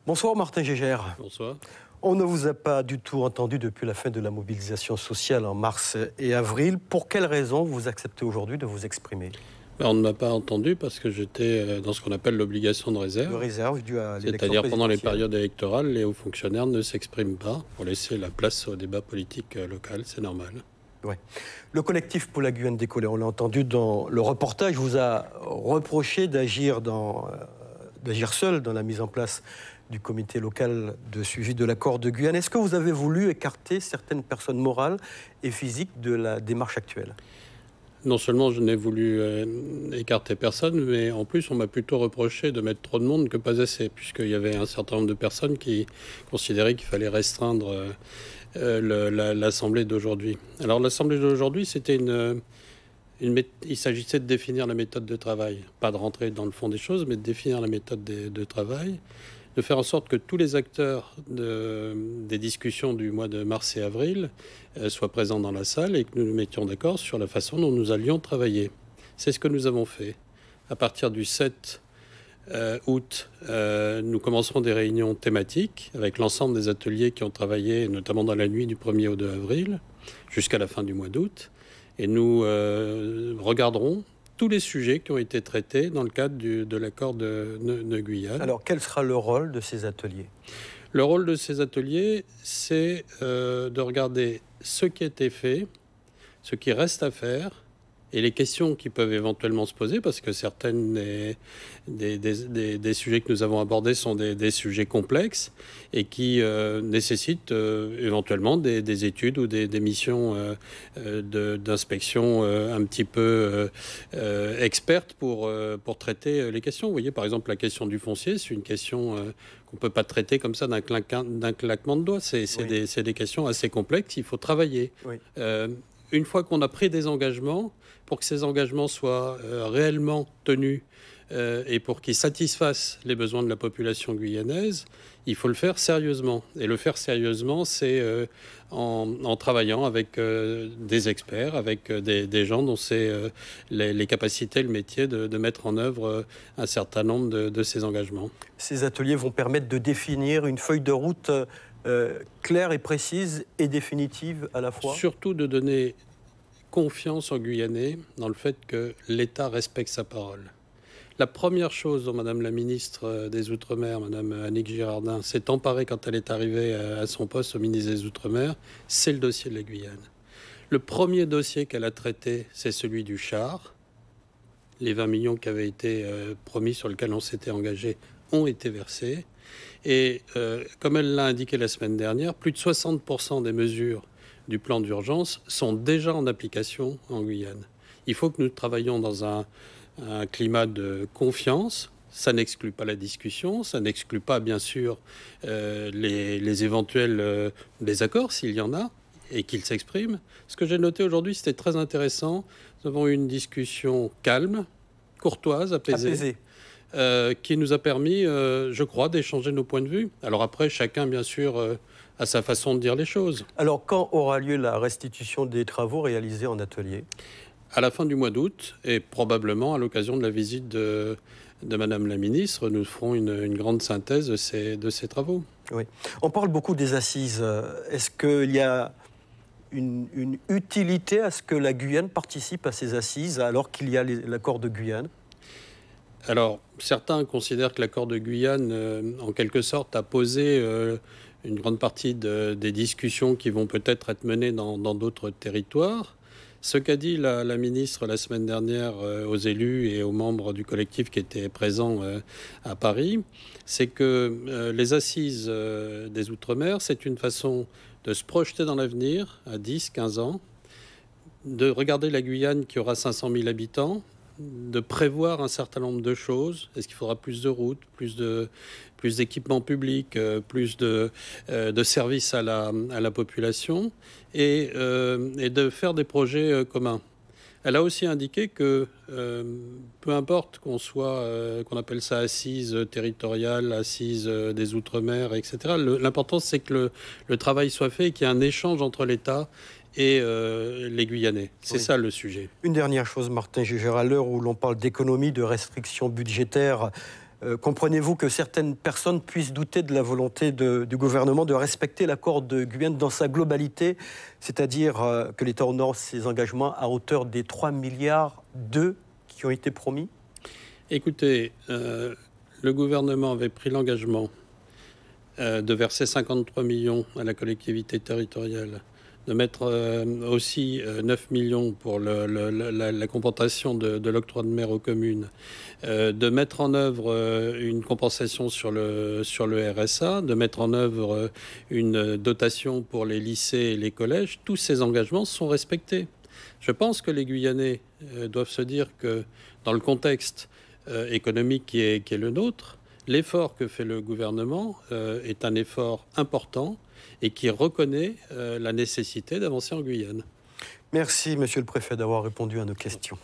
Bonsoir Martin Gégère. Bonsoir. On ne vous a pas du tout entendu depuis la fin de la mobilisation sociale en mars et avril. Pour quelles raisons vous acceptez aujourd'hui de vous exprimer ? On ne m'a pas entendu parce que j'étais dans ce qu'on appelle l'obligation de réserve. De réserve due à l'élection C'est-à-dire pendant les présidentielle. périodes électorales, les hauts fonctionnaires ne s'expriment pas pour laisser la place au débat politique local, c'est normal. Ouais. Le collectif pour la Guyane décollée, on l'a entendu dans le reportage, vous a reproché d'agir seul dans la mise en place du comité local de suivi de l'accord de Guyane. Est-ce que vous avez voulu écarter certaines personnes morales et physiques de la démarche actuelle ? Non seulement je n'ai voulu écarter personne, mais en plus on m'a plutôt reproché de mettre trop de monde que pas assez, puisqu'il y avait un certain nombre de personnes qui considéraient qu'il fallait restreindre l'Assemblée d'aujourd'hui. Alors l'Assemblée d'aujourd'hui, c'était il s'agissait de définir la méthode de travail, pas de rentrer dans le fond des choses, mais de définir la méthode de travail, de faire en sorte que tous les acteurs des discussions du mois de mars et avril soient présents dans la salle et que nous nous mettions d'accord sur la façon dont nous allions travailler. C'est ce que nous avons fait. À partir du 7 août, nous commencerons des réunions thématiques avec l'ensemble des ateliers qui ont travaillé, notamment dans la nuit du 1er au 2 avril, jusqu'à la fin du mois d'août. Et nous regarderons tous les sujets qui ont été traités dans le cadre de l'accord de Guyane. Alors, quel sera le rôle de ces ateliers ? Le rôle de ces ateliers, c'est de regarder ce qui a été fait, ce qui reste à faire, et les questions qui peuvent éventuellement se poser, parce que certaines des sujets que nous avons abordés sont des sujets complexes et qui nécessitent éventuellement des études ou des missions d'inspection un petit peu expertes pour traiter les questions. Vous voyez, par exemple, la question du foncier, c'est une question qu'on ne peut pas traiter comme ça d'un claquement de doigts. C'est des questions assez complexes, il faut travailler. Oui. Une fois qu'on a pris des engagements, pour que ces engagements soient réellement tenus et pour qu'ils satisfassent les besoins de la population guyanaise, il faut le faire sérieusement. Et le faire sérieusement, c'est en travaillant avec des experts, avec des gens dont c'est les capacités, le métier de mettre en œuvre un certain nombre de ces engagements. Ces ateliers vont permettre de définir une feuille de route claire et précise et définitive à la fois. Surtout de donner confiance aux Guyanais dans le fait que l'État respecte sa parole. La première chose dont Madame la ministre des Outre-mer, Madame Annick Girardin, s'est emparée quand elle est arrivée à son poste au ministre des Outre-mer, c'est le dossier de la Guyane. Le premier dossier qu'elle a traité, c'est celui du char. Les 20 millions qui avaient été promis, sur lesquels on s'était engagé, ont été versés. Et comme elle l'a indiqué la semaine dernière, plus de 60% des mesures du plan d'urgence sont déjà en application en Guyane. Il faut que nous travailtions dans un climat de confiance. Ça n'exclut pas la discussion, ça n'exclut pas bien sûr les éventuels désaccords s'il y en a et qu'ils s'expriment. Ce que j'ai noté aujourd'hui, c'était très intéressant. Nous avons eu une discussion calme, courtoise, apaisée. Qui nous a permis, je crois, d'échanger nos points de vue. Alors après, chacun, bien sûr, a sa façon de dire les choses. Alors, quand aura lieu la restitution des travaux réalisés en atelier ? À la fin du mois d'août, et probablement à l'occasion de la visite de Madame la ministre, nous ferons une grande synthèse de ces travaux. Oui. On parle beaucoup des assises. Est-ce qu'il y a une utilité à ce que la Guyane participe à ces assises alors qu'il y a l'accord de Guyane ? Alors, certains considèrent que l'accord de Guyane, en quelque sorte, a posé une grande partie des discussions qui vont peut-être être menées dans d'autres territoires. Ce qu'a dit la ministre la semaine dernière aux élus et aux membres du collectif qui étaient présents à Paris, c'est que les assises des Outre-mer, c'est une façon de se projeter dans l'avenir à 10, 15 ans, de regarder la Guyane qui aura 500 000 habitants, de prévoir un certain nombre de choses. Est-ce qu'il faudra plus de routes, plus d'équipements publics, plus de services à la population et de faire des projets communs. Elle a aussi indiqué que peu importe qu'on appelle ça assise territoriale, assise des Outre-mer, etc., l'important c'est que le travail soit fait et qu'il y ait un échange entre l'État et les Guyanais. C'est ça le sujet. Une dernière chose, Martin Gégère, à l'heure où l'on parle d'économie, de restrictions budgétaires, Comprenez-vous que certaines personnes puissent douter de la volonté du gouvernement de respecter l'accord de Guyane dans sa globalité, c'est-à-dire que l'État honore ses engagements à hauteur des 3,2 milliards qui ont été promis? Écoutez, le gouvernement avait pris l'engagement de verser 53 millions à la collectivité territoriale, de mettre aussi 9 millions pour la compensation de l'octroi de mer aux communes, de mettre en œuvre une compensation sur le RSA, de mettre en œuvre une dotation pour les lycées et les collèges. Tous ces engagements sont respectés. Je pense que les Guyanais doivent se dire que dans le contexte économique qui est le nôtre, l'effort que fait le gouvernement est un effort important et qui reconnaît la nécessité d'avancer en Guyane. Merci, Monsieur le Préfet, d'avoir répondu à nos questions.